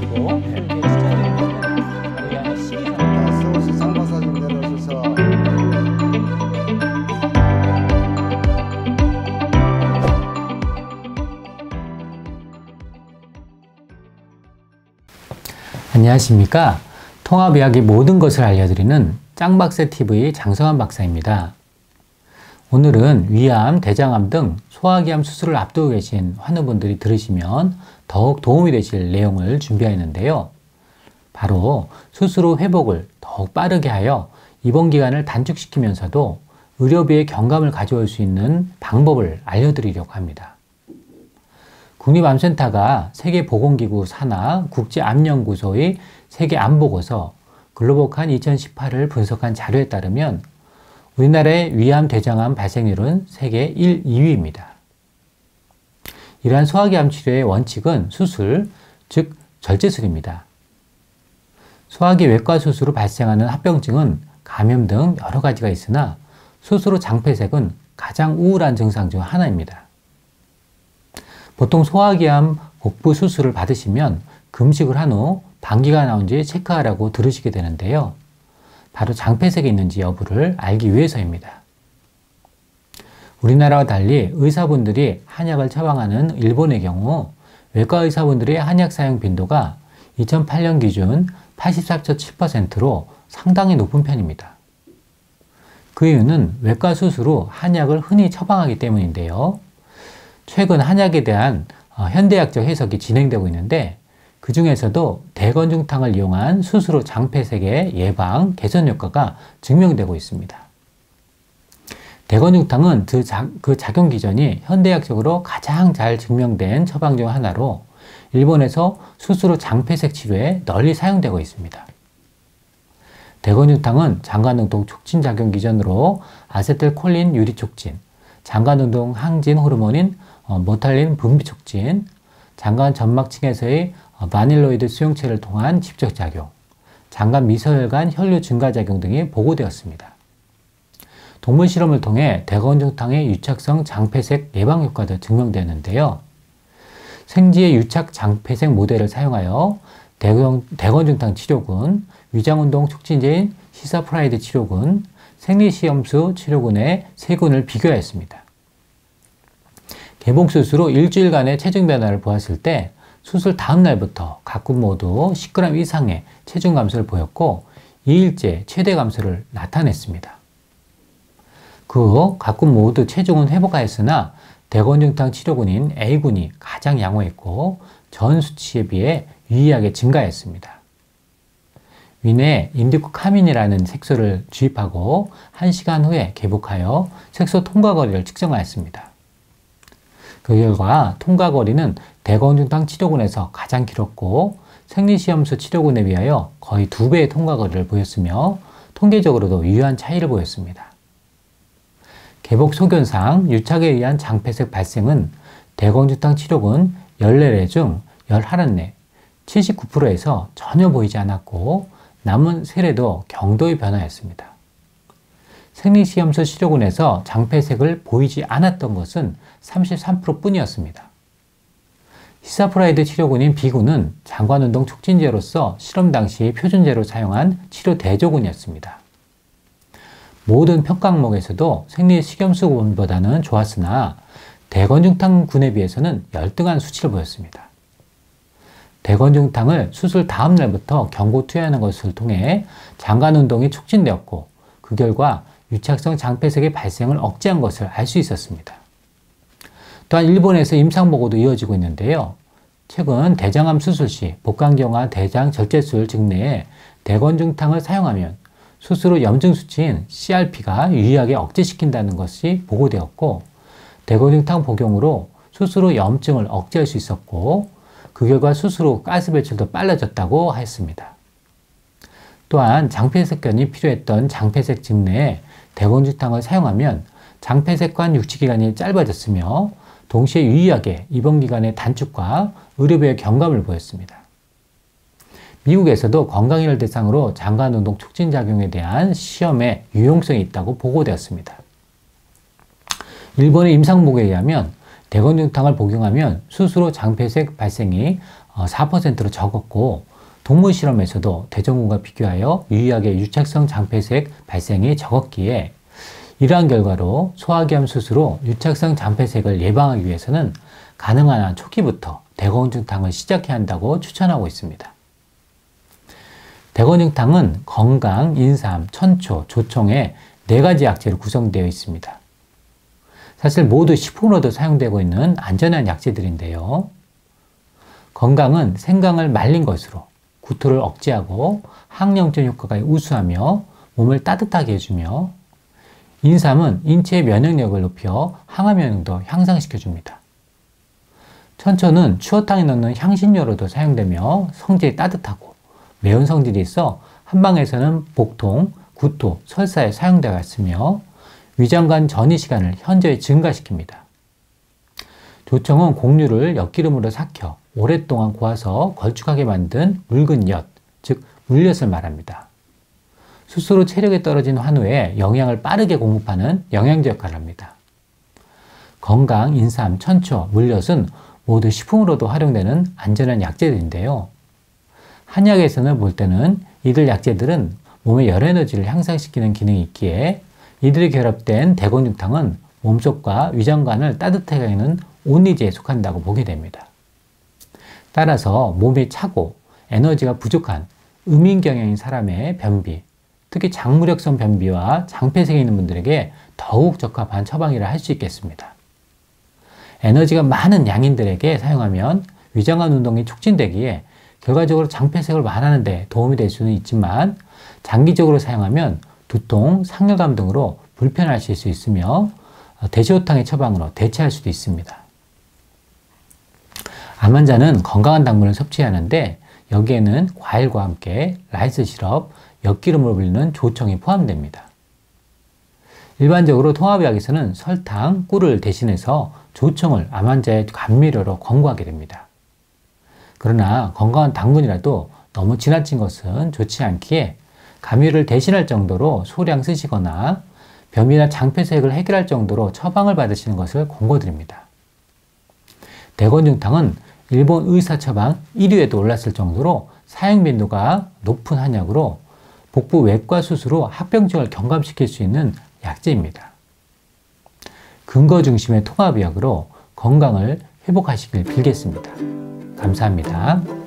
보시고 풀기 추천드리는 바로 이 안에 식이섬유. 서울시 장박사진 내려오셔서 안녕하십니까. 통합의학의 모든 것을 알려드리는 짱박사TV 장성환 박사입니다. 오늘은 위암, 대장암 등 소화기암 수술을 앞두고 계신 환우분들이 들으시면 더욱 도움이 되실 내용을 준비했는데요. 바로 수술 후 회복을 더욱 빠르게 하여 입원 기간을 단축시키면서도 의료비의 경감을 가져올 수 있는 방법을 알려드리려고 합니다. 국립암센터가 세계보건기구 산하 국제암연구소의 세계암보고서 글로벌칸 2018을 분석한 자료에 따르면 우리나라의 위암, 대장암 발생률은 세계 1, 2위입니다. 이러한 소화기암 치료의 원칙은 수술, 즉 절제술입니다. 소화기 외과 수술 후 발생하는 합병증은 감염 등 여러 가지가 있으나 수술 후 장폐색은 가장 우울한 증상 중 하나입니다. 보통 소화기암 복부 수술을 받으시면 금식을 한 후 방귀가 나온지 체크하라고 들으시게 되는데요. 바로 장폐색이 있는지 여부를 알기 위해서입니다. 우리나라와 달리 의사분들이 한약을 처방하는 일본의 경우 외과 의사분들의 한약 사용 빈도가 2008년 기준 84.7%로 상당히 높은 편입니다. 그 이유는 외과 수술 후 한약을 흔히 처방하기 때문인데요. 최근 한약에 대한 현대학적 해석이 진행되고 있는데 그 중에서도 대건중탕을 이용한 수술 후 장폐색의 예방, 개선 효과가 증명되고 있습니다. 대건중탕은 그 작용 기전이 현대학적으로 가장 잘 증명된 처방 중 하나로 일본에서 수술 후 장폐색 치료에 널리 사용되고 있습니다. 대건중탕은 장관운동 촉진 작용 기전으로 아세틸콜린 유리 촉진, 장관운동 항진 호르몬인 모탈린 분비 촉진, 장관 점막층에서의 바닐로이드 수용체를 통한 직접작용, 장관 미서혈관 혈류 증가작용 등이 보고되었습니다. 동물 실험을 통해 대건중탕의 유착성 장폐색 예방 효과도 증명되었는데요. 생지의 유착 장폐색 모델을 사용하여 대건중탕 치료군, 위장운동 촉진제인 시사프라이드 치료군, 생리시험수 치료군의 세 군을 비교하였습니다. 개봉수술 후 일주일간의 체중 변화를 보았을 때 수술 다음 날부터 각군 모두 10g 이상의 체중 감소를 보였고 2일째 최대 감소를 나타냈습니다. 그 후 각군 모두 체중은 회복하였으나 대건중탕 치료군인 A군이 가장 양호했고 전 수치에 비해 유의하게 증가했습니다. 위내에 인디코카민이라는 색소를 주입하고 1시간 후에 개복하여 색소 통과거리를 측정하였습니다. 그 결과 통과거리는 대건중탕 치료군에서 가장 길었고 생리시험수 치료군에 비하여 거의 2배의 통과거리를 보였으며 통계적으로도 유효한 차이를 보였습니다. 개복 소견상 유착에 의한 장폐색 발생은 대건중탕 치료군 14례 중 11례 79%에서 전혀 보이지 않았고 남은 3례도 경도의 변화였습니다. 생리시험수 치료군에서 장폐색을 보이지 않았던 것은 33% 뿐이었습니다. 시사프라이드 치료군인 B군은 장관운동 촉진제로서 실험 당시 표준제로 사용한 치료 대조군이었습니다. 모든 평가 항목에서도 생리식염수군보다는 좋았으나 대건중탕군에 비해서는 열등한 수치를 보였습니다. 대건중탕을 수술 다음 날부터 경고 투여하는 것을 통해 장관운동이 촉진되었고 그 결과 유착성 장폐색의 발생을 억제한 것을 알 수 있었습니다. 또한 일본에서 임상보고도 이어지고 있는데요. 최근 대장암 수술 시 복강경화 대장 절제술 직내에 대건중탕을 사용하면 수술 후 염증 수치인 CRP가 유의하게 억제시킨다는 것이 보고되었고 대건중탕 복용으로 수술 후 염증을 억제할 수 있었고 그 결과 수술 후 가스 배출도 빨라졌다고 했습니다. 또한 장폐색견이 필요했던 장폐색 직내에 대건중탕을 사용하면 장폐색관 유치기간이 짧아졌으며 동시에 유의하게 입원기간의 단축과 의료비의 경감을 보였습니다. 미국에서도 건강인을 대상으로 장관운동 촉진작용에 대한 시험에 유용성이 있다고 보고되었습니다. 일본의 임상보고에 의하면 대건중탕을 복용하면 스스로 장폐색 발생이 4%로 적었고, 동물 실험에서도 대전군과 비교하여 유의하게 유착성 장폐색 발생이 적었기에 이러한 결과로 소화기암 수술로 유착성 장폐색을 예방하기 위해서는 가능한 한 초기부터 대건중탕을 시작해야 한다고 추천하고 있습니다. 대건중탕은 건강, 인삼, 천초, 조청의 4가지 약재로 구성되어 있습니다. 사실 모두 식품으로도 사용되고 있는 안전한 약재들인데요. 건강은 생강을 말린 것으로 구토를 억제하고 항염증 효과가 우수하며 몸을 따뜻하게 해주며, 인삼은 인체의 면역력을 높여 항암 효능도 향상시켜줍니다. 천초는 추어탕에 넣는 향신료로도 사용되며 성질이 따뜻하고 매운 성질이 있어 한방에서는 복통, 구토, 설사에 사용되어 있으며 위장관 전이 시간을 현저히 증가시킵니다. 조청은 곡류를 엿기름으로 삭혀 오랫동안 고아서 걸쭉하게 만든 묽은 엿, 즉 물엿을 말합니다. 스스로 체력이 떨어진 환우에 영양을 빠르게 공급하는 영양제 역할을 합니다. 건강, 인삼, 천초, 물엿은 모두 식품으로도 활용되는 안전한 약재들인데요. 한약에서는 볼 때는 이들 약재들은 몸의 열 에너지를 향상시키는 기능이 있기에 이들이 결합된 대건중탕은 몸속과 위장관을 따뜻하게 하는 온리제에 속한다고 보게 됩니다. 따라서 몸이 차고 에너지가 부족한 음인경향인 사람의 변비, 특히 장무력성 변비와 장폐색이 있는 분들에게 더욱 적합한 처방이라 할 수 있겠습니다. 에너지가 많은 양인들에게 사용하면 위장관 운동이 촉진되기에 결과적으로 장폐색을 완화하는 데 도움이 될 수는 있지만, 장기적으로 사용하면 두통, 상열감 등으로 불편하실 수 있으며 대시호탕의 처방으로 대체할 수도 있습니다. 암 환자는 건강한 당분을 섭취해야 하는데 여기에는 과일과 함께 라이스 시럽, 엿기름으로 불리는 조청이 포함됩니다. 일반적으로 통합의학에서는 설탕, 꿀을 대신해서 조청을 암 환자의 감미료로 권고하게 됩니다. 그러나 건강한 당분이라도 너무 지나친 것은 좋지 않기에 감미료를 대신할 정도로 소량 쓰시거나 변비나 장폐색을 해결할 정도로 처방을 받으시는 것을 권고드립니다. 대건중탕은 일본 의사 처방 1위에도 올랐을 정도로 사용 빈도가 높은 한약으로 복부 외과 수술로 합병증을 경감시킬 수 있는 약재입니다. 근거 중심의 통합의학으로 건강을 회복하시길 빌겠습니다. 감사합니다.